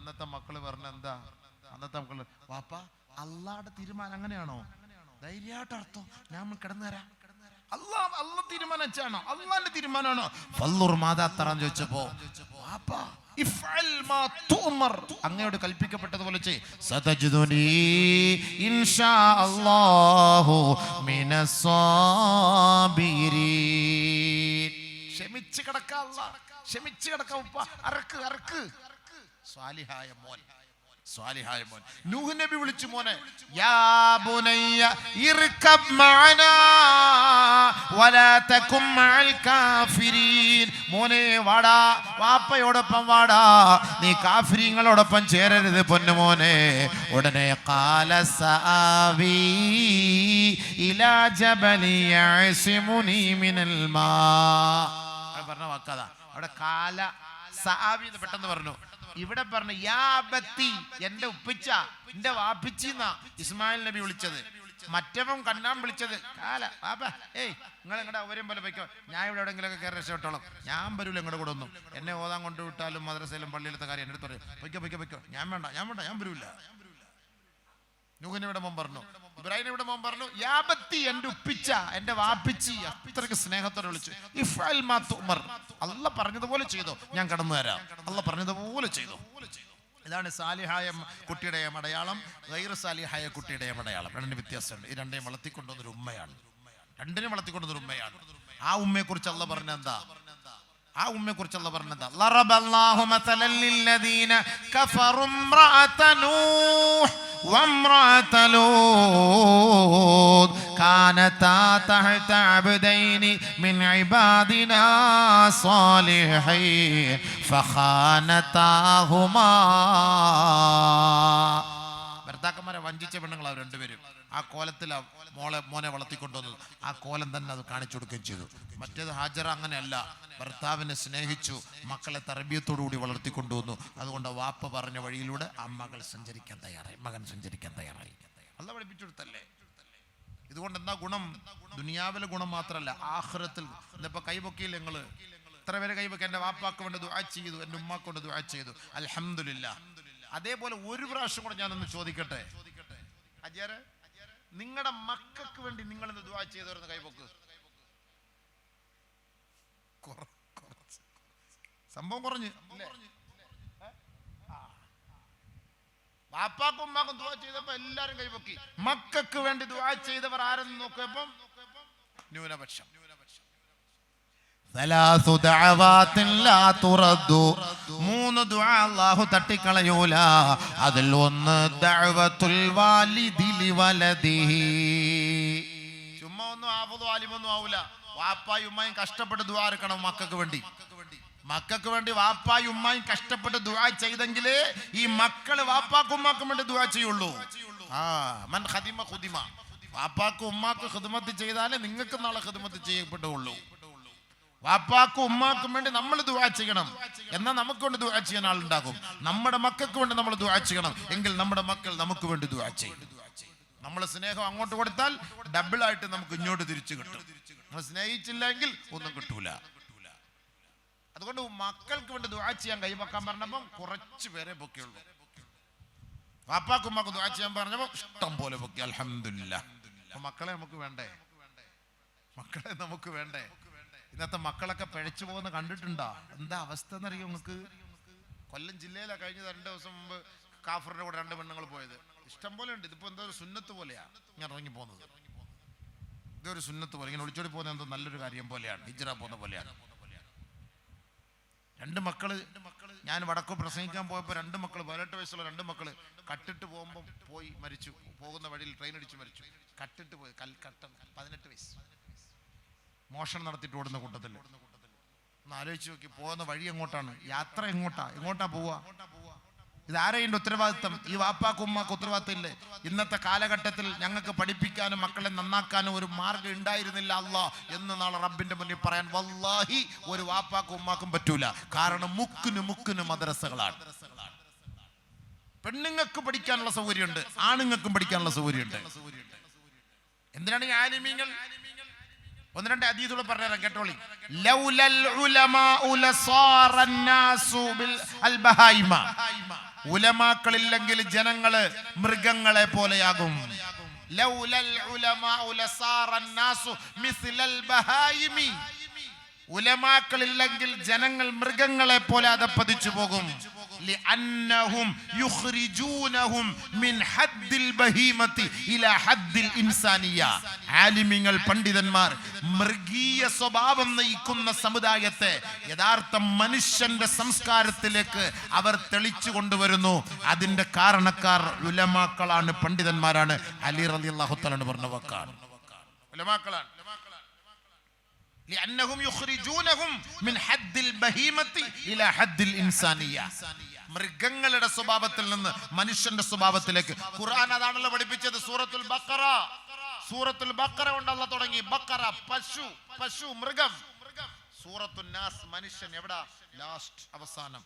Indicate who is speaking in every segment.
Speaker 1: അന്നത്തെ മക്കള് പറഞ്ഞ എന്താ? അന്നത്തെ മക്കള്, വാപ്പ അള്ളാടെ തീരുമാനം അങ്ങനെയാണോ? ധൈര്യമായിട്ട് അർത്ഥം, ഞാൻ കിടന്നു തരാം. അള്ളാഹ് തീരുമാനം വെച്ചാണോ? അള്ളാന്റെ തീരുമാനമാണോ? ചോദിച്ചപ്പോ വാപ്പാ അങ്ങയോട് കൽപ്പിക്കപ്പെട്ടതുപോലെ ക്ഷമിച്ച് കിടക്ക, ക്ഷമിച്ച് കിടക്ക ഉപ്പ, അറക്ക്. സ്വാലിഹായ മോൻ നൂഹ് നബി വിളിച്ചു, മോനെ യാ ബുനയ്യ ഇർകബ് മഅനാ വലാ തകും മഅൽ കാഫിരീൻ. മോനെ വാടാ, വാപ്പയോടൊപ്പം വാടാ, നീ കാഫിരീങ്ങളോടൊപ്പം ചേരരുത് പൊന്നുമോനെ. ഉടനെ ഖാല സആവി ഇലാ ജബലി യഅസിമുനി മിനൽ മാ. പറഞ്ഞ വാക്കതാ അവിടെ, കാല സആവി എന്ന് പെട്ടെന്ന് പറഞ്ഞു. ഇവിടെ പറഞ്ഞു യാ അബത്തി, എന്റെ ഉപ്പിച്ച, എന്റെ വാപ്പിച്ചിന്നാ ഇസ്മായിൽ നബി വിളിച്ചത്. മറ്റവൻ കണ്ണാൻ വിളിച്ചത് കാല വാപ്പ. നിങ്ങൾ നിങ്ങളുടെ അവരും പോലെ പൊയ്ക്കോ, ഞാൻ ഇവിടെ എവിടെയെങ്കിലൊക്കെ കയറി രക്ഷപ്പെട്ടോളാം, ഞാൻ വരൂല നിങ്ങളുടെ കൂടെ ഒന്നും. എന്നെ ഓതാൻ കൊണ്ടുവിട്ടാലും മദ്രസയിലും പള്ളിയിലത്തെ കാര്യം എൻ്റെ അടുത്ത് പറയും, പൊയ്ക്കോ, ഞാൻ വരൂല. നൂഹിനിവിടെ മോൻ പറഞ്ഞു, ഇബ്രാഹിം ഇവിടെ മോൻ പറഞ്ഞു യാബത്തി, എന്റെ ഉപ്പിച്ച, എന്റെ വാപ്പിച്ചി. അത്രയ്ക്ക് സ്നേഹത്തോടെ വിളിച്ചു. ഇഫ്അൽ മാ തുഅ്മർ, അല്ലാഹ് പറഞ്ഞതുപോലെ ചെയ്തോ, ഞാൻ കടന്നു തരാം. അല്ലാഹ് പറഞ്ഞതുപോലെ ചെയ്തോ. ഇതാണ് സാലിഹായ കുട്ടിയുടെ അടയാളം, ഗൈർ സാലിഹായ കുട്ടിയുടെ അടയാളം. രണ്ടിന് വ്യത്യാസമുണ്ട്. ഈ രണ്ടിനെയും വളർത്തിക്കൊണ്ടുവന്നൊരു ഉമ്മയാണ്. ആ ഉമ്മയെ കുറിച്ച് അല്ലാഹ് പറഞ്ഞെന്താ? ലറബല്ലാഹു മസലൻ ലില്ലദീന കഫറു ഇംറഅത നൂഹ് വഇംറഅത ലൂത്ത് കാനതാ തഹത അബ്ദൈനി മിൻ ഇബാദിനാ സാലിഹീൻ ഫഖാനതാഹുമാ. ഭർത്താക്കന്മാരെ വഞ്ചിച്ച പെണ്ണുങ്ങൾ അവർ രണ്ടുപേരും. ആ കോലത്തിലാണ് മോനെ വളർത്തിക്കൊണ്ടുവന്നത്. ആ കോലം തന്നെ അത് കാണിച്ചു കൊടുക്കുകയും ചെയ്തു. മറ്റേത് ഹാജറ അങ്ങനെയല്ല, ഭർത്താവിനെ സ്നേഹിച്ചു, മക്കളെ തർബിയത്തോടുകൂടി വളർത്തിക്കൊണ്ടുവന്നു. അതുകൊണ്ട് വാപ്പ പറഞ്ഞ വഴിയിലൂടെ ആ മകൻ സഞ്ചരിക്കാൻ തയ്യാറായി. അല്ലാഹ് പഠിപ്പിച്ചു കൊടുത്തല്ലേ. ഇതുകൊണ്ട് എന്താ ഗുണം? ദുനിയാവിലെ ഗുണം മാത്രമല്ല, ആഖിറത്തിൽ. ഇന്നിപ്പോ കൈപൊക്കിയില്ല നിങ്ങൾ, എത്ര പേര് കൈപൊക്കി? എൻ്റെ വാപ്പാക്ക് വേണ്ടി ദുആ ചെയ്തു, എൻ്റെ ഉമ്മാക്ക് വേണ്ടി ദുആ ചെയ്തു, അൽഹംദുലില്ലാ. അതേപോലെ ഒരു പ്രാവശ്യം കൂടെ ഞാനൊന്ന് ചോദിക്കട്ടെ, അജയരെ, നിങ്ങളുടെ മക്കൾക്ക് വേണ്ടി നിങ്ങൾ ഇന്ന് ദുആ ചെയ്തവരെന്ന് കൈപൊക്ക്. സംഭവം കുറഞ്ഞു അല്ലേ? വാപ്പാക്കും ഉമ്മാക്കും ദുആ ചെയ്തപ്പോ എല്ലാരും കൈപൊക്കി. മക്കൾക്ക് വേണ്ടി ദുആ ചെയ്തവർ ആരെന്ന് നോക്കിയപ്പം ന്യൂനപക്ഷം. മൂന്ന് ദുആ അല്ലാഹു തട്ടിക്കളയൂല. അതിൽ ഒന്ന് ദഅവത്തുൽ വാലിദി ലിവലദിഹി. ചുമ്മാ ഒന്നും ആഫദു ആലിമൊന്നും ആവൂല. വാപ്പായും ഉമ്മയും കഷ്ടപ്പെട്ട് ദുആ എടുക്കണം മക്കൾക്ക് വേണ്ടി. വാപ്പായും ഉമ്മയും കഷ്ടപ്പെട്ട് ദുആ ചെയ്തെങ്കിലേ ഈ മക്കള് വാപ്പാക്കും ഉമ്മാക്കും വേണ്ടി ദുആ ചെയ്യുള്ളൂ. മൻ ഖദിമ ഖുദിമ. വാപ്പാക്കും ഉമ്മാക്കും ഖിദ്മത്ത് ചെയ്താലേ നിങ്ങൾക്ക് നാളെ ഖിദ്മത്ത് ചെയ്യപ്പെടുള്ളൂ. വാപ്പാക്കും ഉമ്മാക്കും വേണ്ടി നമ്മൾ ദുആ ചെയ്യണം, എന്നാൽ നമുക്ക് വേണ്ടി ദുആ ചെയ്യാൻ ആളുണ്ടാകും. നമ്മുടെ മക്കൾക്ക് വേണ്ടി നമ്മൾ ദുആ ചെയ്യണം, എങ്കിൽ നമ്മുടെ മക്കൾ നമുക്ക് വേണ്ടി ദുആ ചെയ്യും. നമ്മൾ സ്നേഹം അങ്ങോട്ട് കൊടുത്താൽ ഡബിൾ ആയിട്ട് നമുക്ക് ഇങ്ങോട്ട് തിരിച്ചു കിട്ടും. നമ്മൾ സ്നേഹിച്ചില്ലെങ്കിൽ ഒന്നും കിട്ടൂല. അതുകൊണ്ട് മക്കൾക്ക് വേണ്ടി ദുആ ചെയ്യാൻ കൈവക്കാൻ പറഞ്ഞപ്പം കുറച്ച് പേരെ പൊക്കിയുള്ളൂ. വാപ്പാക്കും ഉമ്മാക്കും ദുആ ചെയ്യാൻ പറഞ്ഞപ്പോൾ ഇഷ്ടം പോലെ പൊക്കി. അൽഹംദുലില്ലാ. മക്കളെ നമുക്ക് വേണ്ടേ? ഇന്നത്തെ മക്കളൊക്കെ പിഴച്ചു പോകുന്ന കണ്ടിട്ടുണ്ടോ? എന്താ അവസ്ഥ എന്നറിയോ നിങ്ങൾക്ക്? കൊല്ലം ജില്ലയിലാണ് കഴിഞ്ഞ 2 ദിവസം മുമ്പ് കാഫറിന്റെ കൂടെ 2 പെണ്ണുങ്ങൾ പോയത്. ഇഷ്ടം പോലെ ഉണ്ട്. ഇതിപ്പോ എന്തോ ഒരു സുന്നത്ത് പോലെയാണ് ഞാൻ ഇറങ്ങി പോകുന്നത്. ഇതൊരു സുന്നത്ത് പോലെ, ഇങ്ങനെ ഒളിച്ചോടി പോകുന്ന എന്തോ നല്ലൊരു കാര്യം പോലെയാണ്, ഹിജ്റ പോകുന്ന പോലെയാണ്. 2 മക്കള്, ഞാൻ വടക്കു പ്രസംഗിക്കാൻ പോയപ്പോൾ 2 മക്കള്, 18 വയസ്സുള്ള 2 മക്കള് കട്ടിട്ട് പോകുമ്പോൾ പോയി മരിച്ചു. പോകുന്ന വഴിയിൽ ട്രെയിൻ അടിച്ച് മരിച്ചു. കട്ടിട്ട് പോയി, കൽക്കട്ട, 18 വയസ്സ്. മോഷണം നടത്തിയിട്ട് ഓടുന്ന കൂട്ടത്തിൽ. ഒന്ന് ആലോചിച്ച് നോക്കി, പോകുന്ന വഴി എങ്ങോട്ടാണ്? യാത്ര എങ്ങോട്ടാ പോവുക? ഇതാരെയും ഉത്തരവാദിത്തം? ഈ വാപ്പാക്കും ഉമ്മാക്കും ഉത്തരവാദിത്തം ഇല്ലേ? ഇന്നത്തെ കാലഘട്ടത്തിൽ ഞങ്ങൾക്ക് പഠിപ്പിക്കാനും മക്കളെ നന്നാക്കാനും ഒരു മാർഗം ഉണ്ടായിരുന്നില്ല അല്ലാഹ് എന്ന് നാളെ റബ്ബിന്റെ മുന്നിൽ പറയാൻ വല്ലാഹി ഒരു വാപ്പാക്കും ഉമ്മാക്കും പറ്റൂല. കാരണം മുക്കിന് മദ്രസകളാണ്. പെണ്ണുങ്ങൾക്ക് പഠിക്കാനുള്ള സൗകര്യമുണ്ട്, ആണുങ്ങൾക്കും പഠിക്കാനുള്ള സൗകര്യമുണ്ട്. എന്തിനാണ് ഈ ആലിമീങ്ങൾ ഒന്ന് രണ്ട് ഹദീസുകൾ പറഞ്ഞുതരാം, കേട്ടോളി. ലൗലൽ ഉലമാഉ ലസാറന്നാസു ബിൽ അൽബഹായിമ. ഉലമാക്കളില്ലെങ്കിൽ ജനങ്ങള് മൃഗങ്ങളെ പോലെയാകും. ലൗലൽ ഉലമാഉ ലസാറന്നാസു മിസ്ലൽ ബഹായിമി. ഉലമാക്കളില്ലെങ്കിൽ ജനങ്ങൾ മൃഗങ്ങളെ പോലെ അധപ്പതിച്ചു പോകും. ലിഅന്നഹും യുഖ്രിജൂനഹും മിൻ ഹദ്ദിൽ ബഹീമത്തി ഇലാ ഹദ്ദിൽ ഇൻസാനിയ. ആലിമീങ്ങൾ, പണ്ഡിതന്മാർ മൃഗീയ സ്വഭാവം നയിക്കുന്ന സമുദായത്തെ യഥാർത്ഥ മനുഷ്യന്റെ സംസ്കാരത്തിലേക്ക് അവർ തെളിച്ചു കൊണ്ടുവരുന്നു. അതിന്റെ കാരണക്കാർ ഉലമാക്കളാണ്, പണ്ഡിതന്മാരാണ്. അലി റളിയല്ലാഹു തആല പറഞ്ഞ വാക്കാണ്, ഉലമാക്കളാണ്. لأنهم يخرجونهم من حد البهيمة إلى حد الإنسانية. മൃഗങ്ങളുടെ സ്വഭാവത്തിൽ നിന്ന് മനുഷ്യന്റെ സ്വഭാവത്തിലേക്ക്. ഖുർആൻ അതാണല്ലോ പഠിപ്പിച്ചത്. സൂറത്തുൽ ബഖറ കൊണ്ട് അല്ലാഹു തുടങ്ങി. ബഖറ പശു മൃഗം. സൂറത്തുൻ നാസ് മനുഷ്യൻ. എവിടെ? ലാസ്റ്റ്, അവസാനം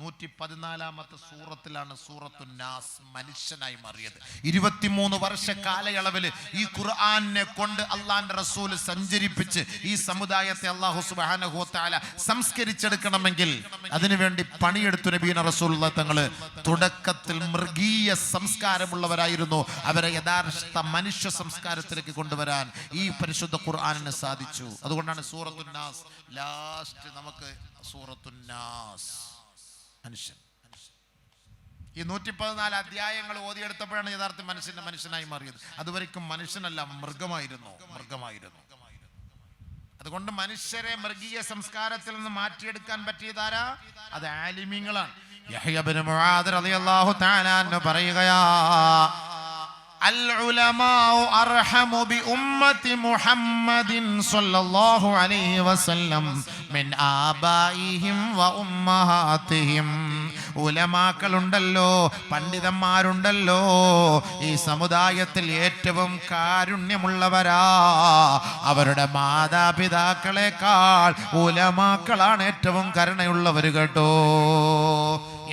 Speaker 1: 114ാമത്തെ സൂറത്തിലാണ് സൂറത്തുൻ നാസ് മനുഷ്യനായി മാറിയത്. 23 വർഷ കാലയളവിൽ ഈ ഖുർആനെ കൊണ്ട് അള്ളാന്റെ റസൂൽ സഞ്ചരിപ്പിച്ച് ഈ സമുദായത്തെ അല്ലാഹു സുബ്ഹാനഹു വ തആല സംസ്കരിച്ചെടുക്കണമെങ്കിൽ അതിനുവേണ്ടി പണിയെടുത്തു നബീന റസൂലുള്ളാഹി തങ്ങള്. തുടക്കത്തിൽ മൃഗീയ സംസ്കാരമുള്ളവരായിരുന്നു. അവരെ യഥാർത്ഥ മനുഷ്യ സംസ്കാരത്തിലേക്ക് കൊണ്ടുവരാൻ ഈ പരിശുദ്ധ ഖുർആനിന് സാധിച്ചു. അതുകൊണ്ടാണ് സൂറത്തുൻ നാസ് ലാസ്റ്റ്. നമുക്ക് സൂറത്തുൻ നാസ് മനുഷ്യൻ. ഈ 114 അധ്യായങ്ങൾ ഓതിയെടുത്തപ്പോഴാണ് യഥാർത്ഥ മനുഷ്യനായി മാറിയത്. അതുവരെക്കും മനുഷ്യനല്ല, മൃഗമായിരുന്നു. അതുകൊണ്ട് മനുഷ്യരെ മൃഗീയ സംസ്കാരത്തിൽ നിന്ന് മാറ്റിയെടുക്കാൻ പറ്റിയതാരാ? അത് ആലിമീങ്ങളാണ്. യഹ്യ ഇബ്നു മുആദ് റളിയല്ലാഹു തആല അൻഹു പറയുകയാ, അൽ ഉലമാഉ അർഹമു ബി ഉമ്മത്തി മുഹമ്മദിൻ സ്വല്ലല്ലാഹു അലൈഹി വസല്ലം മിൻ ആബായിഹിം വ ഉമ്മഹാതിഹിം. ഉലമാക്കളുണ്ടല്ലോ, പണ്ഡിതന്മാരുണ്ടല്ലോ, ഈ സമുദായത്തിൽ ഏറ്റവും കാരുണ്യമുള്ളവരാ. അവരുടെ മാതാപിതാക്കളെക്കാൾ ഉലമാക്കളാണ് ഏറ്റവും കരുണയുള്ളവർ കേട്ടോ.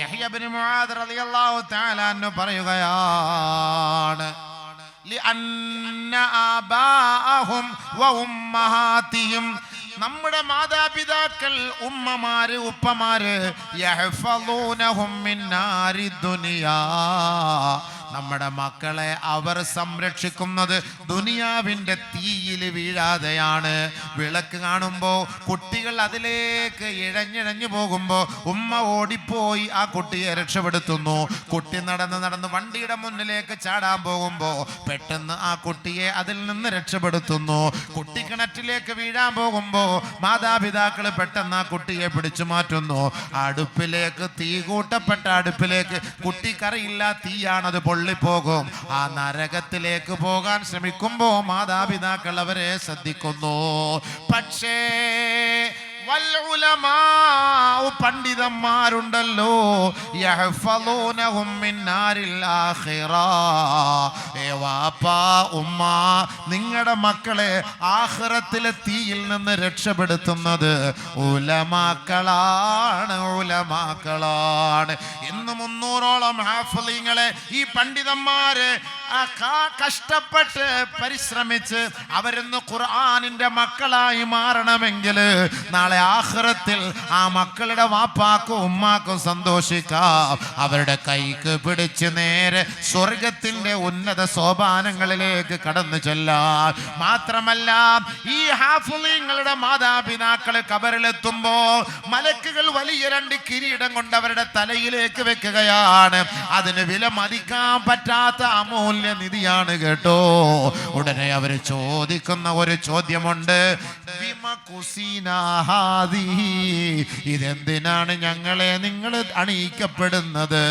Speaker 1: യഹ്യ ഇബ്നു മുആദ് റളിയല്ലാഹു തആല അൻഹു പറയുകയാണ്, ലിഅന്ന ആബാഅഹും വ ഉമ്മഹാതിഹിം. നമ്മുടെ മാതാപിതാക്കൾ, ഉമ്മമാര്, ഉപ്പമാര്, യഹ്ഫളൂനഹും മിൻ നാരി ദുനിയാ. നമ്മുടെ മക്കളെ അവർ സംരക്ഷിക്കുന്നത് ദുനിയാവിൻ്റെ തീയിൽ വീഴാതെയാണ്. വിളക്ക് കാണുമ്പോൾ കുട്ടികൾ അതിലേക്ക് ഇഴഞ്ഞിഴഞ്ഞു പോകുമ്പോൾ ഉമ്മ ഓടിപ്പോയി ആ കുട്ടിയെ രക്ഷപ്പെടുത്തുന്നു. കുട്ടി നടന്ന് വണ്ടിയുടെ മുന്നിലേക്ക് ചാടാൻ പോകുമ്പോൾ പെട്ടെന്ന് ആ കുട്ടിയെ അതിൽ നിന്ന് രക്ഷപ്പെടുത്തുന്നു. കുട്ടി കിണറ്റിലേക്ക് വീഴാൻ പോകുമ്പോൾ മാതാപിതാക്കൾ പെട്ടെന്ന് ആ കുട്ടിയെ പിടിച്ചു മാറ്റുന്നു. അടുപ്പിലേക്ക്, തീ കൂട്ടപ്പെട്ട അടുപ്പിലേക്ക്, കുട്ടിക്കറിയില്ല തീയാണത്, പൊള്ളിപ്പോകും. ആ നരകത്തിലേക്ക് പോകാൻ ശ്രമിക്കുമ്പോൾ മാതാപിതാക്കൾ അവരെ ശ്രദ്ധിക്കുന്നു. പക്ഷേ പണ്ഡിതന്മാരുണ്ടല്ലോ, യഹ്ഫളൂനഹും മിൻ നാരിൽ ആഖിറ. ഏ വാപ്പാ, ഉമ്മ, നിങ്ങളുടെ മക്കളെ ആഖിറത്തിലെ തീയിൽ നിന്ന് രക്ഷപ്പെടുത്തുന്നത് ഉലമാക്കളാണ്. ഇന്ന് 300ഓളം ഹാഫിളീങ്ങളെ ഈ പണ്ഡിതന്മാര് കഷ്ടപ്പെട്ട് പരിശ്രമിച്ച് അവരിന്ന് ഖുർആനിന്റെ മക്കളായി മാറണമെങ്കിൽ നാളെ ആഖിറത്തിൽ ആ മക്കളുടെ വാപ്പാക്കും ഉമ്മാക്കും സന്തോഷിക്കാം. അവരുടെ കൈക്ക് പിടിച്ച് നേരെ സ്വർഗത്തിന്റെ ഉന്നത സോപാനങ്ങളിലേക്ക് കടന്നു ചെല്ലാൻ. മാത്രമല്ല, ഈ ഹാഫിളീങ്ങളുടെ മാതാപിതാക്കളെ ഖബറിലെത്തുമ്പോ മലക്കുകൾ വലിയ 2 കിരീടം കൊണ്ട് അവരുടെ തലയിലേക്ക് വെക്കുകയാണ്. അതിന് വില മതിക്കാൻ പറ്റാത്ത അമൂല്യ നിധിയാണ് കേട്ടോ. ഉടനെ അവർ ചോദിക്കുന്ന ഒരു ചോദ്യമുണ്ട്, ഇതെന്തിനാണ് നിങ്ങൾ അണിയിക്കപ്പെടുന്നത്?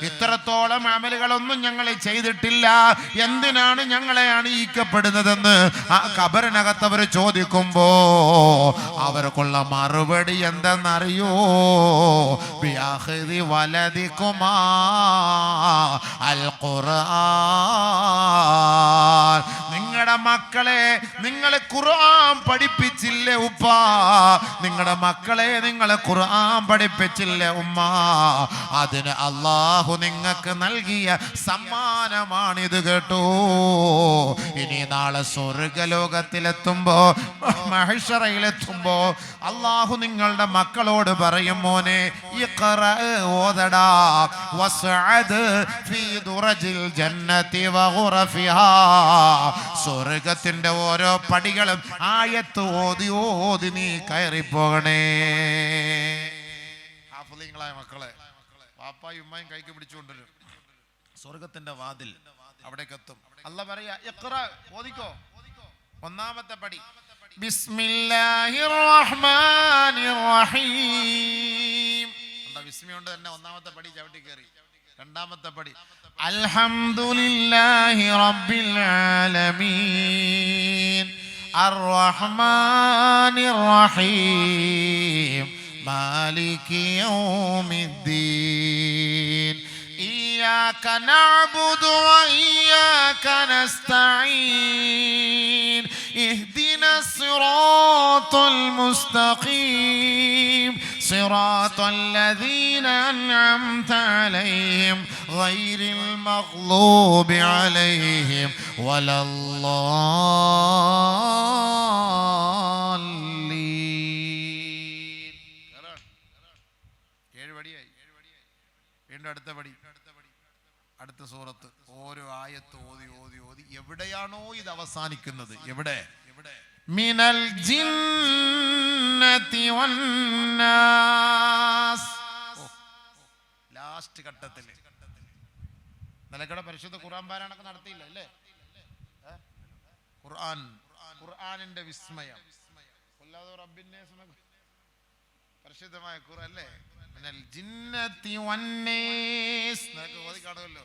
Speaker 1: ഇത്രത്തോളം അമലുകളൊന്നും ഞങ്ങൾ ചെയ്തിട്ടില്ല, എന്തിനാണ് ഞങ്ങളെ അണിയിക്കപ്പെടുന്നതെന്ന് ആ ഖബറിനകത്ത് അവർ ചോദിക്കുമ്പോ അവർക്കുള്ള മറുപടി എന്തെന്നറിയോ? ബിഅഖ്ദി വലദികുമാ അൽ ഖുർആൻ. നിങ്ങളുടെ മക്കളെ നിങ്ങൾ ഖുർആൻ പഠിപ്പിച്ച പഠിപ്പിച്ചില്ലേ ഉപ്പ? നിങ്ങളുടെ മക്കളെ നിങ്ങൾ ഖുർആൻ പഠിപ്പിച്ചില്ലേ ഉമ്മ? അതിന് അല്ലാഹു നിങ്ങൾക്ക് നൽകിയ സമ്മാനമാണിത് കേട്ടോ. ഇനി നാളെ സ്വർഗ്ഗലോകത്തിലെത്തുമ്പോ, മഹ്ശറയിലെത്തുമ്പോ അല്ലാഹു നിങ്ങളുടെ മക്കളോട് പറയും, മോനെ ഇഖ്റ, ഓതടാ, വസ്അദ് ഫീ ദുറജിൽ ജന്നതി വഗുറഫിഹാ. സ്വർഗ്ഗത്തിന്റെ ഓരോ പടികളും ആയത്ത് ഓതി ഓതി നീ കയറിപ്പോകണേ. ഹാഫിളീങ്ങളായ മക്കളെ പാപ്പായും ഉമ്മയും കൈക്ക് പിടിച്ചുകൊണ്ടുവരും. സ്വർഗത്തിന്റെ വാതിൽ അവിടേക്ക് എത്തും. അല്ലാഹു പറയാ, ഇഖ്റ, ഓതിക്കോ. ഒന്നാമത്തെ പടി ബിസ്മില്ലാഹിർ റഹ്മാനിർ റഹീം. ബിസ്മി കൊണ്ട് തന്നെ ഒന്നാമത്തെ പടി ചവിട്ടി കയറി. രണ്ടാമത്തെ പടി അൽഹംദുലില്ലാഹി റബ്ബിൽ ആലമീൻ അർറഹ്മാനിർ റഹീം മാലികി യൗമിദ്ദീൻ ഇയ്യാക നഅ്ബുദു വ ഇയ്യാക നസ്തഈൻ ഇഹ്ദിനസ് സിറാത്തൽ മുസ്തഖീം صراط الذين أنعمت عليهم غير المغضوب عليهم ولا الضالين. ഏഴ് പടിയായി. വീണ്ടും അടുത്ത പടി, അടുത്ത സൂറത്ത്. ഓരോ ആയത്ത് ഓതി ഓതി ഓതി എവിടെയാണോ ഇത് അവസാനിക്കുന്നത്, എവിടെ മിനൽ ജിന്നതി വന്നാസ്, ലാസ്റ്റ് ഘട്ടത്തിൽ. നിലക്കടെ പരിശുദ്ധ ഖുർആൻ പാരായണമൊക്കെ നടത്തിയില്ല അല്ലേ? ഖുർആനിന്റെ വിസ്മയം, പരിശുദ്ധമായ ഖുർആൻ അല്ലേ? മിനൽ ജിന്നതി വന്നാസ് ഓതി കാണുമല്ലോ.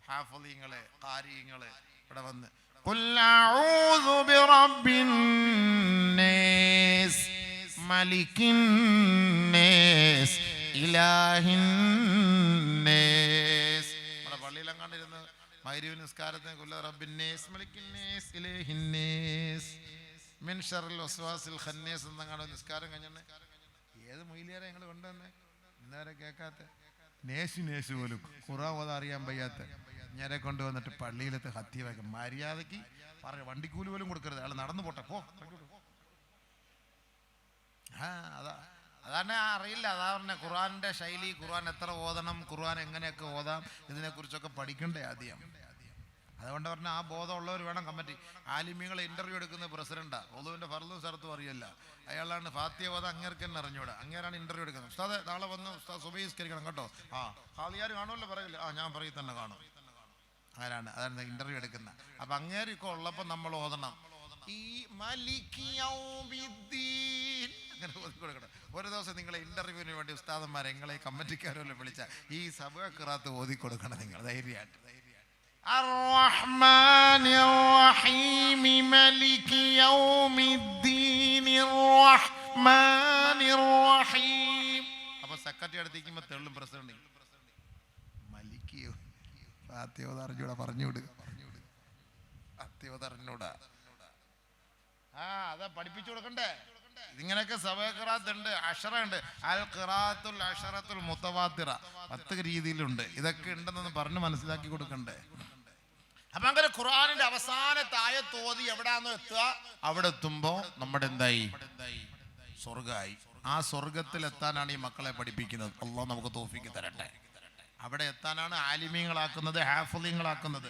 Speaker 1: ഹാഫിളീങ്ങളെ, ഖാരികളെ ഇവിടെ വന്ന് ഖുൽ അഊദു ബിറബ്ബിൻ നാസ് മലിക്കിൻ നാസ് ഇലാഹിൻ നാസ്. നമ്മുടെ പള്ളിയിലെങ്ങാണ്ട് ഇരുന്ന് മഗ്‌രിബ് നിസ്കാരത്തിന് ഖുൽ റബ്ബിൻ നാസ് മലിക്കിൻ നാസ് ഇലാഹിൻ നാസ് മിൻ ശർറിൽ വസ്വാസിൽ ഖന്നാസ് എന്നങ്ങാണ്ട് നിസ്കാരം കഴിഞ്ഞാൽ ഏത് മൊയിലിയാരെ ഞങ്ങൾ കൊണ്ടുവന്നേ? ഇന്നേരെ കേൾക്കാത്ത നേശു പോലും ഖുർആൻ ഓതാൻ അറിയാൻ വയ്യാത്ത ഞാനെ കൊണ്ടുവന്നിട്ട് പള്ളിയിലത്തെ ഹത്യ വയ്ക്കും. മര്യാദയ്ക്ക് പറ, വണ്ടിക്കൂലി പോലും കൊടുക്കരുത്, അയാൾ നടന്നു പോട്ടെ പോ. അതാണ് അറിയില്ല. അതാ പറഞ്ഞ ഖുർആന്റെ ശൈലി, ഖുർആൻ എത്ര ഓതണം, ഖുർആൻ എങ്ങനെയൊക്കെ ഓതാം, ഇതിനെക്കുറിച്ചൊക്കെ പഠിക്കണ്ടേ ആദ്യം. അതുകൊണ്ട് പറഞ്ഞാൽ ആ ബോധമുള്ളവർ വേണം കമ്മിറ്റി. ആലിമ്യങ്ങളെ ഇന്റർവ്യൂ എടുക്കുന്ന പ്രസിഡന്റാ, ഒളുവിന്റെ ഫർളും സ്ഥലത്തും അറിയില്ല. അയാളാണ് ഫാത്തിയ ഓതാൻ അങ്ങേർക്ക് തന്നെ അറിഞ്ഞൂടാ. അങ്ങേരാണ് ഇന്റർവ്യൂ എടുക്കുന്നത്. ഉസ്താദ് നാളെ വന്ന് ഉസ്താദ് സുബഹിസ്കരിക്കണം കേട്ടോ. ഹാളിയാർ കാണുമല്ലോ, പറയില്ല. ഞാൻ പറയും തന്നെ കാണും. ആരാണ്? അതാണ് ഇന്റർവ്യൂ എടുക്കുന്നത്. അപ്പൊ അങ്ങേരിക്കോ ഉള്ളപ്പോ നമ്മൾ ഓതണം ഈ മലികി യൗമിദ്ദീൻ അങ്ങനെ ഓതി കൊടുക്കണം. ഒരു ദിവസം നിങ്ങളെ ഇന്റർവ്യൂവിന് വേണ്ടി ഉസ്താദന്മാരെ നിങ്ങളെ കമ്മിറ്റിക്കാരെല്ലാം വിളിച്ച ഈ സബഅ ഖിറാഅത്ത് ഓതി കൊടുക്കണം നിങ്ങൾ ധൈര്യമായിട്ട്. അർറഹ്മാനിർ റഹീം മലികി യൗമിദ്ദീനിർ റഹ്മാനിർ റഹീം. അപ്പൊ സെക്രട്ടറി അടുത്തേക്കുമ്പോ തെള്ളും പ്രസിഡന്റ് മലിക്കിയോ അത്യോദറിഞ്ഞൂടാ, പറഞ്ഞുവിട് അത്യോദറിഞ്ഞൂടാ. അതാ പഠിപ്പിച്ചു കൊടുക്കണ്ടേ. ഇതിങ്ങനെയൊക്കെ സബഅ ഖിറാഅത്ത് ഉണ്ട്, അശറ ഉണ്ട്. അൽ ഖിറാഅത്തുൽ അശറത്തുൽ മുതവാത്തിറ 10 രീതിയിലുണ്ട്. ഇതൊക്കെ ഉണ്ടെന്ന് പറഞ്ഞ് മനസ്സിലാക്കി കൊടുക്കണ്ടേ. അപ്പൊ അങ്ങനെ ഖുർആനിന്റെ അവസാനത്തെ ആയത്ത് ഓതി എവിടാന്നോ എത്തുക, അവിടെ എത്തുമ്പോ നമ്മുടെ എന്തായി? സ്വർഗമായി. ആ സ്വർഗത്തിൽ എത്താനാണ് ഈ മക്കളെ പഠിപ്പിക്കുന്നത്. അല്ലാഹു നമുക്ക് തൗഫീഖ് തരട്ടെ. അവിടെ എത്താനാണ് ആലിമീങ്ങളാക്കുന്നത്, ഹാഫിളീങ്ങളാക്കുന്നത്.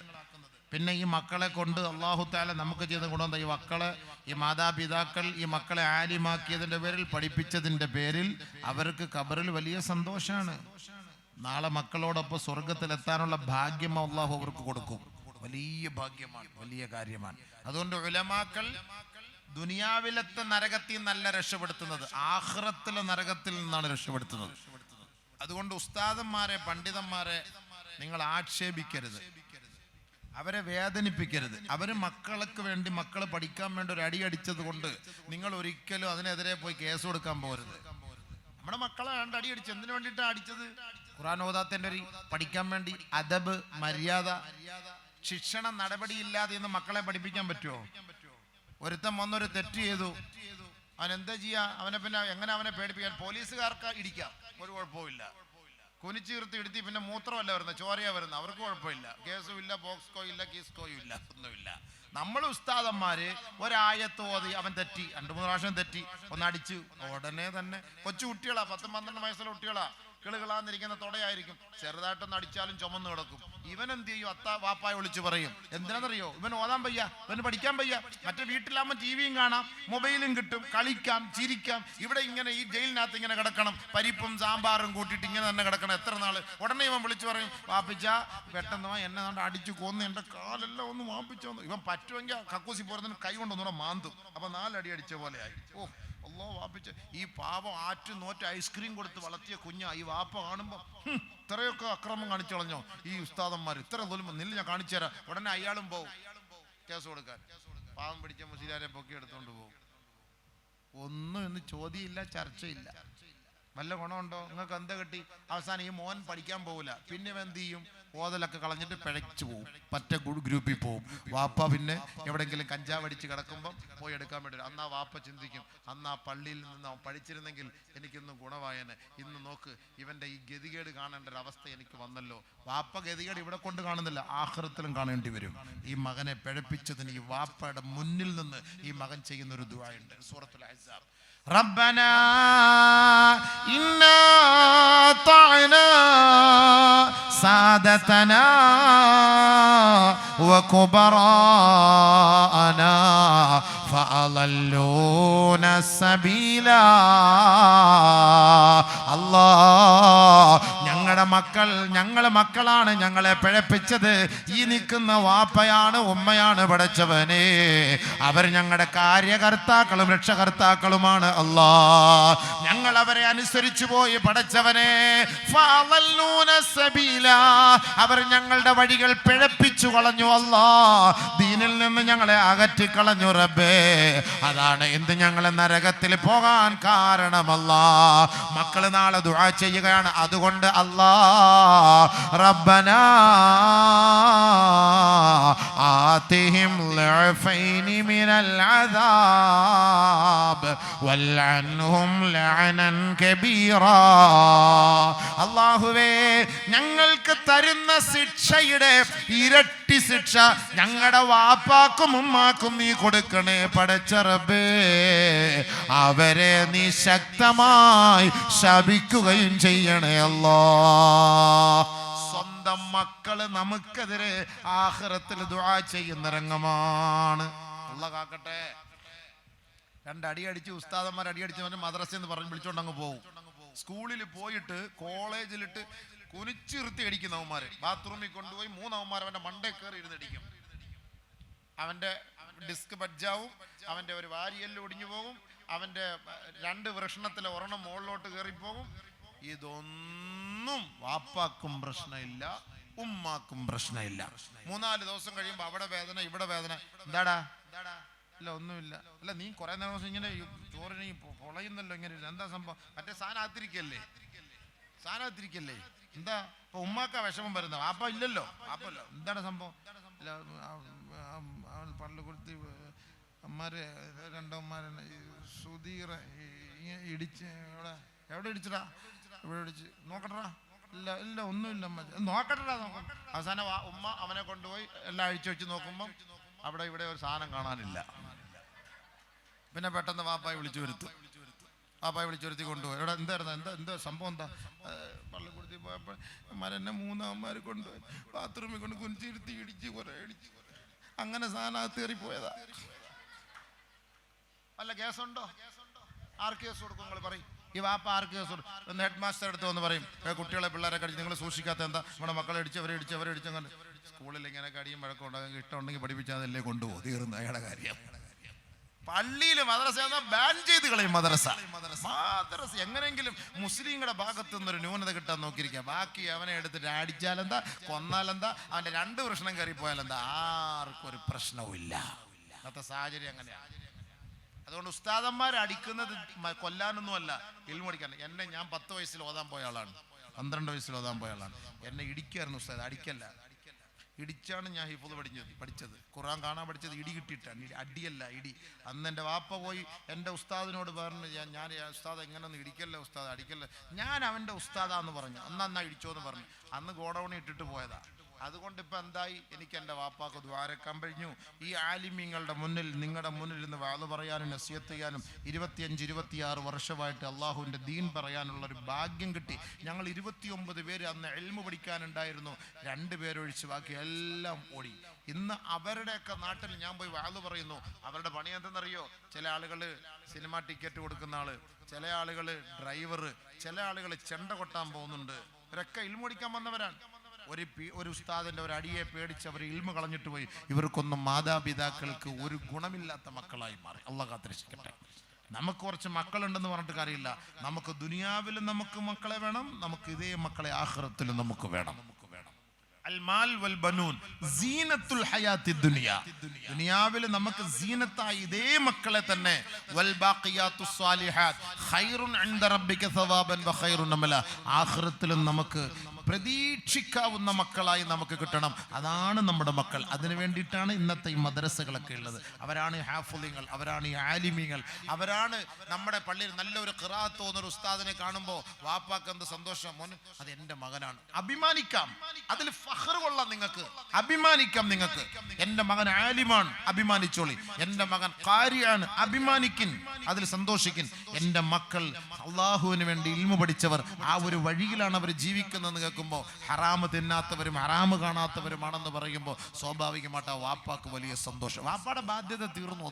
Speaker 1: പിന്നെ ഈ മക്കളെ കൊണ്ട് അല്ലാഹു തആല നമുക്ക് ചെയ്ത ഗുണം എന്താ? ഈ മക്കളെ, ഈ മാതാപിതാക്കൾ ഈ മക്കളെ ആലിമാക്കിയതിന്റെ പേരിൽ, പഠിപ്പിച്ചതിന്റെ പേരിൽ അവർക്ക് ഖബറിൽ വലിയ സന്തോഷമാണ്. നാളെ മക്കളോടൊപ്പം സ്വർഗത്തിലെത്താനുള്ള ഭാഗ്യം അല്ലാഹു അവർക്ക് കൊടുക്കും. വലിയ ഭാഗ്യമാണ്, വലിയ കാര്യമാണ്. അതുകൊണ്ട് ഉലമാക്കൾ ദുനിയാവിലത്തെ നരകത്തിൽ നിന്നല്ല രക്ഷപ്പെടുത്തുന്നത്, ആഖിറത്തിലെ നരകത്തിൽ നിന്നാണ് രക്ഷപ്പെടുത്തുന്നത്. അതുകൊണ്ട് ഉസ്താദന്മാരെ, പണ്ഡിതന്മാരെ നിങ്ങൾ ആക്ഷേപിക്കരുത്, അവരെ വേദനിപ്പിക്കരുത്. അവര് മക്കൾക്ക് വേണ്ടി, മക്കൾ പഠിക്കാൻ വേണ്ടി ഒരു അടി അടിച്ചത് കൊണ്ട് നിങ്ങൾ ഒരിക്കലും അതിനെതിരെ പോയി കേസ് കൊടുക്കാൻ പോകരുത്. നമ്മുടെ മക്കളെ അടി അടിച്ച് എന്തിനു വേണ്ടിയിട്ടാണ് അടിച്ചത്? ഖുർആൻ ഓതാത്തന്റെ ഒരു പഠിക്കാൻ വേണ്ടി. അദബ്, മര്യാദ, ശിക്ഷണ നടപടിയില്ലാതെ ഇന്ന് മക്കളെ പഠിപ്പിക്കാൻ പറ്റുമോ? ഒരുത്തൻ വന്നൊരു തെറ്റ് ചെയ്തു, അവൻ എന്താ ചെയ്യാ? അവനെ പിന്നെ എങ്ങനെ അവനെ പേടിപ്പിക്കാൻ? പോലീസുകാർക്ക് ഇടിക്കാം, ഒരു കുഴപ്പമില്ല. കുനിച്ചീർത്തി ഇടുത്തി പിന്നെ മൂത്രമല്ല വരുന്നത്, ചോരയാ വരുന്നത്, അവർക്ക് കുഴപ്പമില്ല. കേസും ഇല്ല, പോക്സ്കോ ഇല്ല, കീസ്കോയും ഇല്ല, ഒന്നുമില്ല. നമ്മൾ ഉസ്താദന്മാര് ഒരായത്ത് ഓതി, അവൻ തെറ്റി, 2-3 പ്രാവശ്യം തെറ്റി, ഒന്നടിച്ചു, ഉടനെ തന്നെ കൊച്ചു കുട്ടികളാ, 10-12 വയസ്സുള്ള കുട്ടികളാ, കിളുകളാന്നിരിക്കുന്ന തുടയായിരിക്കും, ചെറുതായിട്ടൊന്ന് അടിച്ചാലും ചുമന്ന് കിടക്കും. ഇവൻ എന്ത് ചെയ്യും? വാപ്പായ വിളിച്ച് പറയും. എന്തിനാണെന്നറിയോ? ഇവൻ ഓതാൻ വയ്യ, ഇവന് പഠിക്കാൻ വയ്യ. മറ്റേ വീട്ടിലാകുമ്പോൾ ടിവിയും കാണാം, മൊബൈലും കിട്ടും, കളിക്കാം, ചിരിക്കാം. ഇവിടെ ഇങ്ങനെ ഈ ജയിലിനകത്ത് ഇങ്ങനെ കിടക്കണം, പരിപ്പും സാമ്പാറും കൂട്ടിയിട്ട് ഇങ്ങനെ തന്നെ കിടക്കണം എത്ര നാള്. ഉടനെ ഇവൻ വിളിച്ചു പറയും, വാപ്പിച്ച പെട്ടെന്ന് എന്നെ കൊണ്ട് അടിച്ചു കൊന്ന്, എൻ്റെ കാലെല്ലാം ഒന്ന് വാപ്പിച്ചോന്ന്. ഇവൻ പറ്റുമെങ്കിൽ കക്കൂസി പോരുന്നതിന് കൈ കൊണ്ടൊന്നുകൂടെ മാന്തും. അപ്പൊ 4 അടി അടിച്ച പോലെ ആയി. ഓ അല്ലോ വാപ്പിച്ച ഈ പാപം ആറ്റ് നോറ്റ് ഐസ്ക്രീം കൊടുത്ത് വളർത്തിയ കുഞ്ഞാ. ഈ വാപ്പ കാണുമ്പോ ഇത്രയൊക്കെ അക്രമം കാണിച്ചു കളഞ്ഞോ ഈ ഉസ്താദന്മാർ, ഇത്ര തോലുമ്പോ നില്ല ഞാൻ കാണിച്ചു തരാം. ഉടനെ അയാളും പോവും കേസ് കൊടുക്കാൻ. പാവം പിടിച്ച മുസ്ലിയാരെ പൊക്കി എടുത്തോണ്ട് പോകും. ഒന്നും ഇന്ന് ചോദ്യമില്ല, ചർച്ചയില്ല. വല്ല ഗുണമുണ്ടോ? നിങ്ങൾക്ക് എന്താ കിട്ടി? അവസാനം ഈ മോൻ പഠിക്കാൻ പോകില്ല, പിന്നെ എന്ത് ചെയ്യും? ഓതലൊക്കെ കളഞ്ഞിട്ട് പിഴച്ചു പോവും, പറ്റ ഗ്രൂപ്പിൽ പോവും. വാപ്പ പിന്നെ എവിടെയെങ്കിലും കഞ്ചാവ് അടിച്ച് കിടക്കുമ്പം പോയി എടുക്കാൻ വേണ്ടി. അന്ന് ആ വാപ്പ ചിന്തിക്കും, അന്ന് ആ പള്ളിയിൽ നിന്ന് അവൻ പഠിച്ചിരുന്നെങ്കിൽ എനിക്കിന്ന് ഗുണമായേനെ. ഇന്ന് നോക്ക്, ഇവന്റെ ഈ ഗതികേട് കാണേണ്ട ഒരു അവസ്ഥ എനിക്ക് വന്നല്ലോ. വാപ്പ ഗതികേട് ഇവിടെ കൊണ്ട് കാണുന്നില്ല, ആഖിറത്തിലും കാണേണ്ടി വരും. ഈ മകനെ പിഴപ്പിച്ചതിന് ഈ വാപ്പയുടെ മുന്നിൽ നിന്ന് ഈ മകൻ ചെയ്യുന്ന ഒരു ദുആയുണ്ട്, സൂറത്തുൽ അഹ്സാബ്. ربنا إنا أطعنا سادتنا وكبراءنا فأضلونا السبيل. ഞങ്ങളുടെ മക്കളാണ് ഞങ്ങളെ പിഴപ്പിച്ചത്. ഈ നിൽക്കുന്ന വാപ്പയാണ്, ഉമ്മയാണ് പടച്ചവനെ. അവർ ഞങ്ങളുടെ കാര്യകർത്താക്കളും രക്ഷകർത്താക്കളുമാണ് അല്ലാ. ഞങ്ങൾ അവരെ അനുസരിച്ചു പോയി പടച്ചവനെ. അവർ ഞങ്ങളുടെ വഴികൾ പിഴപ്പിച്ചു കളഞ്ഞു അല്ലാ. ദീനിൽ നിന്ന് ഞങ്ങളെ അകറ്റിക്കളഞ്ഞു റബ്ബേ. അതാണ് എന്ത് ഞങ്ങളെ നരകത്തിൽ പോകാൻ കാരണമല്ലാ. മക്കള് നാളെ ദുആ ചെയ്യുകയാണ്. അതുകൊണ്ട് അല്ലാ റബ്ബനാ ആതിഹിം ലഅഫൈനി മിനൽ അദാബ് വൽഅൻഹും ലഅനൻ കബീറാ. അല്ലാഹുവേ, ഞങ്ങൾക്ക് തരുന്ന ശിക്ഷയുടെ ഇരട്ടി ശിക്ഷ ഞങ്ങളുടെ വാപ്പാക്കും ഉമ്മാക്കും നീ കൊടുക്കണേ പടച്ച റബ്ബേ. അവരെ നീ ശക്തമായി ശപിക്കുകയും ചെയ്യണേ അല്ലാ. സ്വന്തം മക്കള് നമുക്കെതിരെ ആഖിറത്തിൽ ദുആ ചെയ്യുന്ന രംഗമാണ്. അല്ലാഹ് കാക്കട്ടെ. 2 അടി അടിച്ച് ഉസ്താദന്മാർ അടിയടിച്ച് മദ്രസയിൽ നിന്ന് പറഞ്ഞ് വിളിച്ചോണ്ട് അങ്ങ് പോകും. സ്കൂളിൽ പോയിട്ട് കോളേജിലിട്ട് കുനിച്ചിർത്തി അടിക്കുന്നവന്മാര് ബാത്റൂമിൽ കൊണ്ടുപോയി 3 അവന്മാർ അവന്റെ മണ്ടേ കയറി ഇരുന്നടിക്കും. അവന്റെ ഡിസ്ക് ബജ്ജാവും, അവന്റെ ഒരു വാരിയെല്ലാം ഒടിഞ്ഞു പോകും, അവന്റെ 2 വൃഷണത്തിലെ ഒരെണ്ണം മുകളിലോട്ട് കയറിപ്പോകും. ഇതൊന്നും വാപ്പാക്കും പ്രശ്നമില്ല, ഉമ്മാക്കും പ്രശ്നമില്ല. 3-4 ദിവസം കഴിയുമ്പോ അവിടെ വേദന, ഇവിടെ വേദന. എന്താടാ? ഇല്ല ഒന്നുമില്ല. അല്ല നീ കുറെ നേരം ഇങ്ങനെ ചോറിന് പൊളയുന്നല്ലോ, ഇങ്ങനെ എന്താ സംഭവം? മറ്റേ സാധനത്തിരിക്കല്ലേ എന്താ? ഇപ്പൊ ഉമ്മാക്ക വിഷമം വരുന്ന, വാപ്പ ഇല്ലല്ലോ, വാപ്പല്ലോ. എന്താണ് സംഭവം? പള്ളി കൊടുത്ത് അമ്മാര് 2 അമ്മാരെ സുധീർ ഇടിച്ച് എവിടെ ഇടിച്ചടാ? ഇവിടെ ഇടിച്ച് നോക്കട്ടാ? ഇല്ല ഒന്നുമില്ല, നോക്കട്ടാ. അവസാനം ഉമ്മ അവനെ കൊണ്ടുപോയി എല്ലാം അഴിച്ചു വെച്ച് നോക്കുമ്പം അവിടെ ഇവിടെ ഒരു സാധനം കാണാനില്ല. പിന്നെ പെട്ടെന്ന് വാപ്പായി വിളിച്ചു വരുത്തി കൊണ്ടുപോയി. എവിടെ എന്തായിരുന്നു? എന്താ സംഭവം? എന്താ? പള്ളിക്കുടുത്തി പോയപ്പോൾ അമ്മാരെന്നെ 3 അമ്മമാർ കൊണ്ടുപോയി ബാത്റൂമിൽ കൊണ്ട് കുനിച്ചിരുത്തി ഇടിച്ച് കുറെ ഇടിച്ച് അങ്ങനെ സാധനത്ത് കയറിപ്പോയതാ. വല്ല കേസുണ്ടോ? ആർക്ക് കേസ് കൊടുക്കും? നിങ്ങൾ പറയും. ഈ വാപ്പ ആർക്ക് കേസ് കൊടുക്കും? ഒന്ന് ഹെഡ് മാസ്റ്റർ എടുത്ത് വന്ന് പറയും, കുട്ടികളെ പിള്ളേരെ കടിച്ച് നിങ്ങൾ സൂക്ഷിക്കാത്ത എന്താ? നമ്മുടെ മക്കളെ അവരെ ഇടിച്ച് അങ്ങനെ. സ്കൂളിൽ ഇങ്ങനെയൊക്കെ അടിയും വഴക്കം ഉണ്ടാകും. ഇഷ്ടമുണ്ടെങ്കിൽ പഠിപ്പിച്ചാൽ കൊണ്ടുപോകും, തീർന്നു അയാളുടെ കാര്യം. പള്ളിയിൽ മദ്രസ ബാൻ ചെയ്ത് കളയും. മദ്രസ എങ്ങനെയെങ്കിലും മുസ്ലിങ്ങളുടെ ഭാഗത്തു നിന്നൊരു ന്യൂനത കിട്ടാൻ നോക്കിയിരിക്കുക. ബാക്കി അവനെ എടുത്തിട്ട് അടിച്ചാലെന്താ, കൊന്നാലെന്താ, അവന്റെ 2 വൃഷണം കയറിപ്പോയാലെന്താ, ആർക്കും ഒരു പ്രശ്നവും ഇല്ല. അന്നത്തെ സാഹചര്യം അങ്ങനെയാണ്. അതുകൊണ്ട് ഉസ്താദന്മാർ അടിക്കുന്നത് കൊല്ലാനൊന്നുമല്ല, ഇൽമു പഠിക്കാൻ. ഞാൻ 10 വയസ്സിൽ ഓതാൻ പോയ ആളാണ്, 12 വയസ്സിൽ ഓതാൻ പോയ ആളാണ്. എന്നെ ഇടിക്കായിരുന്നു ഉസ്താദ്, അടിക്കല്ല. ഇടിച്ചാണ് ഞാൻ ഹിഫ്ള് പഠിച്ചത്. ഖുർആൻ കാണാൻ പഠിച്ചത് ഇടി കിട്ടിയിട്ടാണ്, അടിയല്ല ഇടി. അന്ന് എൻ്റെ വാപ്പ പോയി എൻ്റെ ഉസ്താദിനോട് പറഞ്ഞു, ഞാൻ ഉസ്താദ് എങ്ങനെയൊന്നും ഇടിക്കല്ലേ ഉസ്താദ്, അടിക്കല്ലേ. ഞാൻ അവൻ്റെ ഉസ്താദാന്ന് പറഞ്ഞു. അന്നാ ഇടിച്ചോന്ന് പറഞ്ഞു. അന്ന് ഗോഡൗണിൽ ഇട്ടിട്ട് പോയതാ. അതുകൊണ്ട് ഇപ്പം എന്തായി, എനിക്ക് എൻ്റെ വാപ്പാക്ക് ദ്വാരക്കാൻ കഴിഞ്ഞു. ഈ ആലിമീങ്ങളുടെ മുന്നിൽ, നിങ്ങളുടെ മുന്നിൽ നിന്ന് വാള് പറയാനും നസിഹത്ത് ചെയ്യാനും 25-26 വർഷമായിട്ട് അള്ളാഹുവിൻ്റെ ദീൻ പറയാനുള്ളൊരു ഭാഗ്യം കിട്ടി. ഞങ്ങൾ 29 പേര് അന്ന് ഇൽമു പഠിക്കാനുണ്ടായിരുന്നു. 2 പേരൊഴിച്ച് ബാക്കി എല്ലാം ഓടി. ഇന്ന് അവരുടെയൊക്കെ നാട്ടിൽ ഞാൻ പോയി വാള് പറയുന്നു. അവരുടെ പണി എന്തെന്നറിയോ? ചില ആളുകൾ സിനിമ ടിക്കറ്റ് കൊടുക്കുന്ന ആള്, ചില ആളുകൾ ഡ്രൈവർ, ചില ആളുകൾ ചെണ്ട കൊട്ടാൻ പോകുന്നുണ്ട്. ഇവരൊക്കെ ഇൽമു പഠിക്കാൻ വന്നവരാണ്. ഒരു ഉസ്താദിന്റെ ഒരു അടിയെ പേടിച്ച് അവർ ഇൽമ കളഞ്ഞിട്ട് പോയി. ഇവർക്കൊന്നും മാതാപിതാക്കൾക്ക് ഒരു ഗുണമില്ലാത്ത മക്കളായി മാറി. അള്ളാഹു കാത്തിരക്ഷിക്കട്ടെ. നമുക്ക് കുറച്ച് മക്കളുണ്ടെന്ന് പറഞ്ഞിട്ട് കാര്യമില്ല. നമുക്ക് ദുനിയാവിലും നമുക്ക് മക്കളെ വേണം, നമുക്ക് ഇതേ മക്കളെ ആഖിറത്തിലും നമുക്ക് വേണം. അൽമാൽ വൽ ബനൂൻ സീനത്തുൽ ഹയാത്തി ദുനിയ. ദുനിയാവിൽ നമുക്ക് സീനത്തായി ഇതേ മക്കളെ തന്നെ. വൽ ബാഖിയാത്തുസ് സാലിഹാത്ത് ഖൈറുൻ ഇൻദ റബ്ബിക സവാബൻ വ ഖൈറുൻ അമല. ആഖിറത്തിലും നമുക്ക് പ്രതീക്ഷിക്കാവുന്ന മക്കളായി നമുക്ക് കിട്ടണം. അതാണ് നമ്മുടെ മക്കൾ. അതിനു വേണ്ടിയിട്ടാണ് ഇന്നത്തെ ഈ മദ്രസകളൊക്കെ ഉള്ളത്. അവരാണ് ഹാഫിളുകൾ, അവരാണ് ഈ ആലിമീങ്ങൾ, അവരാണ് നമ്മുടെ പള്ളിയിൽ നല്ലൊരു ഖിറാഅത്ത് തോന്നുന്ന ഉസ്താദിനെ കാണുമ്പോൾ വാപ്പാക്ക് എന്ത് സന്തോഷം. മോൻ അത് എൻ്റെ മകനാണ്. അഭിമാനിക്കാം, അതിൽ ഫഖർ കൊള്ളാം, നിങ്ങൾക്ക് അഭിമാനിക്കാം. നിങ്ങൾക്ക് എൻ്റെ മകൻ ആലിമാണ്, അഭിമാനിച്ചോളി. എൻ്റെ മകൻ ഖാരിയാണ്, അഭിമാനിക്കിൻ, അതിൽ സന്തോഷിക്കിൻ. എൻ്റെ മക്കൾ അള്ളാഹുവിന് വേണ്ടി ഇൽമു പഠിച്ചവർ, ആ ഒരു വഴിയിലാണ് അവർ ജീവിക്കുന്നത് കേൾക്കുമ്പോൾ ഹറാമ് തിന്നാത്തവരും ഹറാമ് കാണാത്തവരുമാണെന്ന് പറയുമ്പോൾ സ്വാഭാവികമായിട്ട് ആ വാപ്പാക്ക് വലിയ സന്തോഷം. വാപ്പാടെ ബാധ്യത തീർന്നു.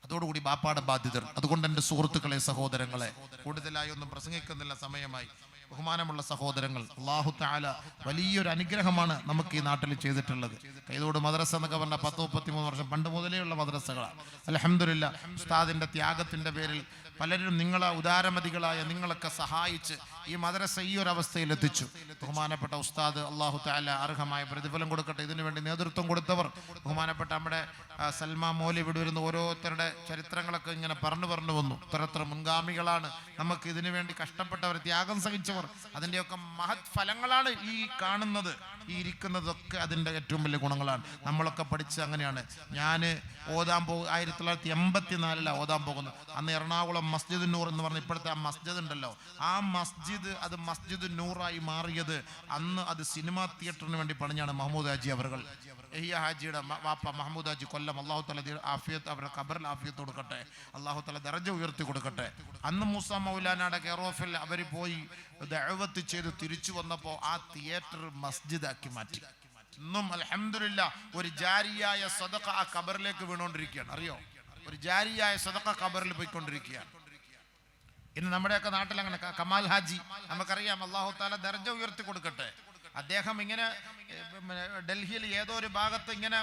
Speaker 1: അതോടുകൂടി ബാപ്പാടെ ബാധ്യത. അതുകൊണ്ട് എൻ്റെ സുഹൃത്തുക്കളെ, സഹോദരങ്ങളെ, കൂടുതലായി ഒന്നും പ്രസംഗിക്കുന്നില്ല, സമയമായി. ബഹുമാനമുള്ള സഹോദരങ്ങൾ, അല്ലാഹു തആല വലിയൊരു അനുഗ്രഹമാണ് നമുക്ക് ഈ നാട്ടിൽ ചെയ്തിട്ടുള്ളത്. കൈതോട് മദ്രസ എന്നൊക്കെ പറഞ്ഞ 10-33 വർഷം പണ്ട് മുതലേയുള്ള മദ്രസകളാണ്. അൽഹംദുലില്ലാ, ഉസ്താദിന്റെ ത്യാഗത്തിന്റെ പേരിൽ പലരും, നിങ്ങളെ ഉദാരമതികളായ നിങ്ങളൊക്കെ സഹായിച്ച് ഈ മദ്രസ ഈ ഒരു അവസ്ഥയിൽ എത്തിച്ചു. ബഹുമാനപ്പെട്ട ഉസ്താദ് അല്ലാഹു തആല അർഹമായ പ്രതിഫലം കൊടുക്കട്ടെ. ഇതിനു വേണ്ടി നേതൃത്വം കൊടുത്തവർ, ബഹുമാനപ്പെട്ട നമ്മുടെ സൽമാ മൗലവി വരുന്ന ഓരോരുത്തരുടെ ചരിത്രങ്ങളൊക്കെ ഇങ്ങനെ പറഞ്ഞു വന്നു. ഇത്ര മുൻഗാമികളാണ് നമുക്ക് ഇതിനു വേണ്ടി കഷ്ടപ്പെട്ടവർ, ത്യാഗം സഹിച്ചവർ. അതിൻ്റെയൊക്കെ മഹത് ഫലങ്ങളാണ് ഈ കാണുന്നത്, ഈ ഇരിക്കുന്നതൊക്കെ അതിൻ്റെ ഏറ്റവും വലിയ ഗുണങ്ങളാണ്. നമ്മളൊക്കെ പഠിച്ച് അങ്ങനെയാണ്. ഞാൻ ഓതാൻ 1984 ഓതാൻ പോകുന്നത്. അന്ന് എറണാകുളം മസ്ജിദ് നൂർ എന്ന് പറഞ്ഞ ഇപ്പോഴത്തെ ആ മസ്ജിദ് ഉണ്ടല്ലോ, ആ മസ്ജിദ് അത് മസ്ജിദ് നൂറായി മാറിയത് അന്ന് അത് സിനിമാ തിയേറ്ററിന് വേണ്ടി പണിഞ്ഞാണ് മഹ്മൂദ് ഹാജി അവർകൾ. എഹിയ ഹാജിയുടെ വാപ്പ മഹ്മൂദ് ഹാജി കൊല്ലം. അള്ളാഹു തആല ആഫിയത്ത്, അവരുടെ ഖബറിൽ ആഫിയത്ത് കൊടുക്കട്ടെ. അള്ളാഹു തആല ദറജ ഉയർത്തി കൊടുക്കട്ടെ. അന്ന് മൂസ മൗലാനയുടെ കെയർ ഓഫിൽ അവർ പോയി ദഅവത്ത് ചെയ്ത് തിരിച്ചു വന്നപ്പോൾ ആ തിയേറ്റർ മസ്ജിദാക്കി മാറ്റി. ഇന്നും അൽഹംദുലില്ലാ ഒരു ജാരിയായ സദഖ ആ ഖബറിലേക്ക് വീണുകൊണ്ടിരിക്കുകയാണ്. അറിയോ, ഒരു ജാരിയായ സദഖ ഖബറിൽ പോയിക്കൊണ്ടിരിക്കുകയാണ്. ഇന്ന് നമ്മുടെയൊക്കെ നാട്ടിൽ അങ്ങനെ കമാൽ ഹാജി നമുക്കറിയാം. അല്ലാഹു തആല ദർജ ഉയർത്തി കൊടുക്കട്ടെ. അദ്ദേഹം ഇങ്ങനെ ഡൽഹിയിൽ ഏതോ ഒരു ഭാഗത്ത് ഇങ്ങനെ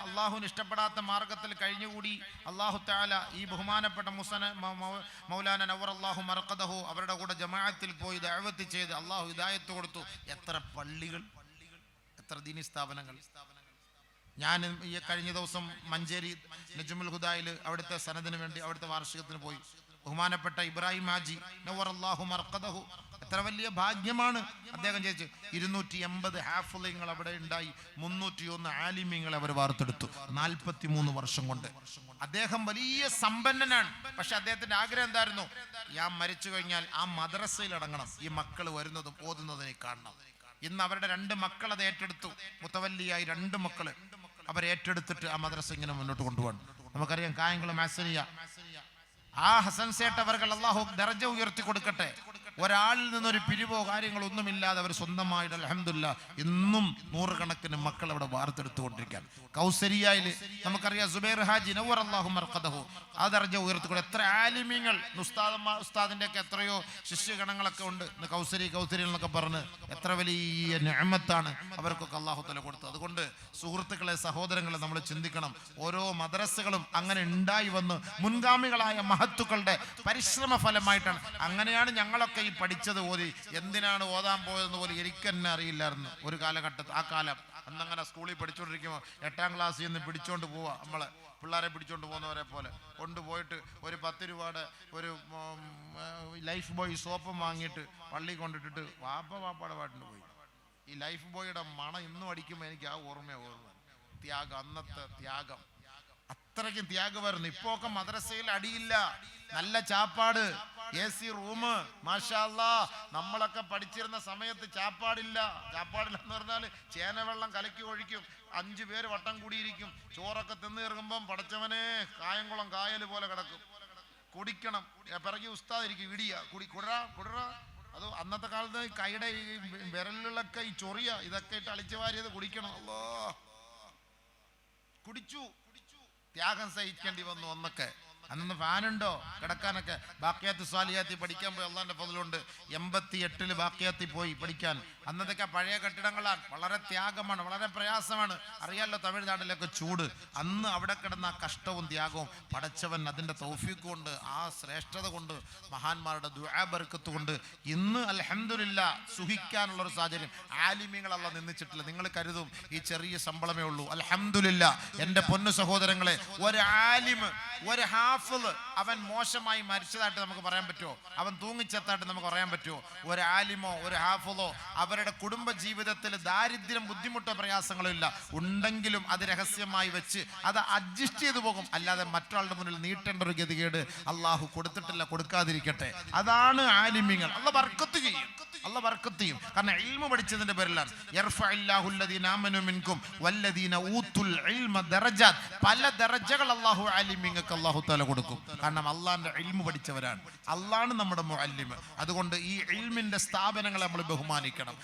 Speaker 1: അള്ളാഹുവിന് ഇഷ്ടപ്പെടാത്ത മാർഗത്തിൽ കഴിഞ്ഞുകൂടി അല്ലാഹു തആല ഈ ബഹുമാനപ്പെട്ട മൗലാന നവർ അല്ലാഹു മർഖദഹു അവരുടെ കൂടെ ജമാഅത്തിൽ പോയി ദഅവത്ത് ചെയ്ത് അള്ളാഹു ഹിദായത്ത് കൊടുത്തു. എത്ര പള്ളികൾ, എത്ര ദീനി സ്ഥാപനങ്ങൾ. ഞാൻ ഈ കഴിഞ്ഞ ദിവസം മഞ്ചേരി നജ്മുൽ ഹുദായിൽ അവിടുത്തെ സനദിന് വേണ്ടി അവിടുത്തെ വാർഷികത്തിന് പോയി. ബഹുമാനപ്പെട്ട ഇബ്രാഹിം ഹാജി നവർ അല്ലാഹു മർഖദഹു, എത്ര വലിയ ഭാഗ്യമാണ് അദ്ദേഹം ചെയ്യിച്ചു. 280 ഹാഫിളുകൾ അവിടെ ഉണ്ടായി, 301 ആലിമീങ്ങളെ അവർ വാർത്തെടുത്തു 43 വർഷം കൊണ്ട്. അദ്ദേഹം വലിയ സമ്പന്നനാണ്. പക്ഷെ അദ്ദേഹത്തിന്റെ ആഗ്രഹം എന്തായിരുന്നു? ഞാൻ മരിച്ചു കഴിഞ്ഞാൽ ആ മദ്രസയിൽ അടങ്ങണം, ഈ മക്കൾ വരുന്നതും ഓതുന്നതിനെ കാണണം. ഇന്ന് അവരുടെ 2 മക്കൾ അത് ഏറ്റെടുത്തു. മുത്തവല്ലിയായി 2 മക്കള് അവരേറ്റെടുത്തിട്ട് ആ മദ്രസ ഇങ്ങനെ മുന്നോട്ട് കൊണ്ടുപോകണം. നമുക്കറിയാം കായംകുളം ആസനിയ ആ ഹസൻ സേട്ട് അവർകൾ അല്ലാഹു ദർജ ഉയർത്തി കൊടുക്കട്ടെ. ഒരാളിൽ നിന്നൊരു പിരിവോ കാര്യങ്ങളൊന്നുമില്ലാതെ അവർ സ്വന്തമായിട്ട് അൽഹംദുലില്ലാ ഇന്നും 100 കണക്കിന് മക്കൾ അവിടെ വാർത്തെടുത്തുകൊണ്ടിരിക്കുകയാണ്. കൗസരിയയിൽ നമുക്കറിയാം സുബൈർ ഹാജി നവർ അല്ലാഹു മർഖദഹു ആ ദർജ ഉയർത്തിക്കൊണ്ട് എത്ര ആലിമീങ്ങൾ, ഉസ്താദിന്റെ ഒക്കെ എത്രയോ ശിഷ്യഗണങ്ങളൊക്കെ ഉണ്ട്. ഇന്ന് കൗസരി എന്നൊക്കെ പറഞ്ഞ് എത്ര വലിയ നിഅമത്താണ് അവർക്കൊക്കെ അല്ലാഹു തആല കൊടുത്തത്. അതുകൊണ്ട് സുഹൃത്തുക്കളെ, സഹോദരങ്ങളെ, നമ്മൾ ചിന്തിക്കണം. ഓരോ മദ്രസകളും അങ്ങനെ ഉണ്ടായി വന്ന് മുൻഗാമികളായ മഹത്തുക്കളുടെ പരിശ്രമ ഫലമായിട്ടാണ്. അങ്ങനെയാണ് ഞങ്ങളൊക്കെ ഈ പഠിച്ചത്. ഓതി എന്തിനാണ് ഓതാൻ പോയതെന്ന് പോലും എനിക്ക് തന്നെ അറിയില്ലായിരുന്നു ഒരു കാലഘട്ടത്തിൽ. ആ കാലം അന്നങ്ങനെ സ്കൂളിൽ പഠിച്ചുകൊണ്ടിരിക്കുമ്പോൾ 8ാം ക്ലാസ്സിൽ നിന്ന് പിടിച്ചോണ്ട് പോവാ, നമ്മളെ പിള്ളേരെ പിടിച്ചോണ്ട് പോകുന്നവരെ പോലെ കൊണ്ടുപോയിട്ട് ഒരു 10 രൂപയുടെ ഒരു ലൈഫ് ബോയ് സോപ്പും വാങ്ങിയിട്ട് പള്ളി കൊണ്ടിട്ടിട്ട് വാപ്പാടെ പാട്ടിന് പോയി. ഈ ലൈഫ് ബോയുടെ മണം ഇന്നും അടിക്കുമ്പോൾ എനിക്ക് ആ ഓർമ്മ ത്യാഗം, അന്നത്തെ ത്യാഗം, അത്രയ്ക്കും ത്യാഗമായിരുന്നു. ഇപ്പൊ ഒക്കെ മദ്രസയിൽ അടിയില്ല, നല്ല ചാപ്പാട്, AC റൂം, മാഷാ അല്ലാ. നമ്മളൊക്കെ പഠിച്ചിരുന്ന സമയത്ത് ചാപ്പാടില്ല എന്ന് പറഞ്ഞാൽ ചേനവെള്ളം കലക്കി ഒഴിക്കും, 5 പേര് വട്ടം കൂടിയിരിക്കും, ചോറൊക്കെ തിന്ന് ഇറങ്ങുമ്പം പടച്ചവനെ കായംകുളം കായൽ പോലെ കിടക്കും, കുടിക്കണം. പിറകി ഉസ്താദിരിക്കും, ഇടിയ കുടറ. അത് അന്നത്തെ കാലത്ത് കൈയുടെ ഈ വിരലിലൊക്കെ ഈ ചൊറിയ ഇതൊക്കെ ഇട്ട് അളിച്ചു വാരിയത് കുടിക്കണം. അല്ലോ, കുടിച്ചു. ത്യാഗം സഹിക്കേണ്ടി വന്നു അന്നൊക്കെ. അന്നൊന്ന് ഫാനുണ്ടോ കിടക്കാനൊക്കെ? ബാക്കിയാത്തി സ്വാലിയാത്തി പഠിക്കാൻ പോയി, അള്ളാന്റെ ഫضലുണ്ട്. 88 ബാക്കിയാത്തി പോയി പഠിക്കാൻ. അന്നതൊക്കെ പഴയ കെട്ടിടങ്ങളാണ്, വളരെ ത്യാഗമാണ്, വളരെ പ്രയാസമാണ്. അറിയാലോ തമിഴ്നാട്ടിലൊക്കെ ചൂട്. അന്ന് അവിടെ കിടന്ന കഷ്ടവും ത്യാഗവും പടച്ചവൻ അതിൻ്റെ തൗഫീഖ് കൊണ്ട്, ആ ശ്രേഷ്ഠത കൊണ്ട്, മഹാന്മാരുടെ ദുആ ബർക്കത്ത് കൊണ്ട് ഇന്ന് അൽഹംദുലില്ലാ സുഖിക്കാനുള്ളൊരു സാഹചര്യം ആലിമീങ്ങളല്ല നിന്നിച്ചിട്ടില്ല. നിങ്ങൾ കരുതും ഈ ചെറിയ ശമ്പളമേ ഉള്ളൂ. അൽഹംദുലില്ലാ എൻ്റെ പൊന്നു സഹോദരങ്ങളെ, ഒരു ആലിമ്, ഒരു ഹാഫിള് അവൻ മോശമായി മരിച്ചതായിട്ട് നമുക്ക് പറയാൻ പറ്റുമോ? അവൻ തൂങ്ങിച്ചത്തായിട്ട് നമുക്ക് പറയാൻ പറ്റുമോ? ഒരു ആലിമോ ഒരു ഹാഫിളോ അവരുടെ കുടുംബ ജീവിതത്തിൽ ദാരിദ്ര്യം, ബുദ്ധിമുട്ടോ പ്രയാസങ്ങളോ ഇല്ല. ഉണ്ടെങ്കിലും അത് രഹസ്യമായി വെച്ച് അത് അഡ്ജസ്റ്റ് ചെയ്തു പോകും. അല്ലാതെ മറ്റൊരാളുടെ മുന്നിൽ നീട്ടേണ്ട ഒരു ഗതികേട് അള്ളാഹു കൊടുത്തിട്ടില്ല, കൊടുക്കാതിരിക്കട്ടെ. അതാണ് ആലിമീങ്ങൾ. അള്ളാഹ് ബർക്കത്ത് ചെയ്യും, അള്ളാഹ് ബർക്കത്ത് ചെയ്യും. കാരണം ഇൽമു പഠിച്ചതിന്റെ പേരിലാണ്. യർഫഇല്ലാഹു അല്ലദീന ആമനു മിൻകും വല്ലദീന ഊതുൽ ഇൽമ ദറജാത്ത്. പല ദറജകൾ അള്ളാഹു ആലിമീങ്ങൾക്ക് അള്ളാഹു തആല കൊടുക്കും. കാരണം അള്ളാഹിന്റെ ഇൽമു പഠിച്ചവരാണ്. അള്ളാഹാണ് നമ്മുടെ മുഅല്ലിം. അതുകൊണ്ട് ഈ ഇൽമിന്റെ സ്ഥാപനങ്ങളെ നമ്മൾ ബഹുമാനിക്കണം.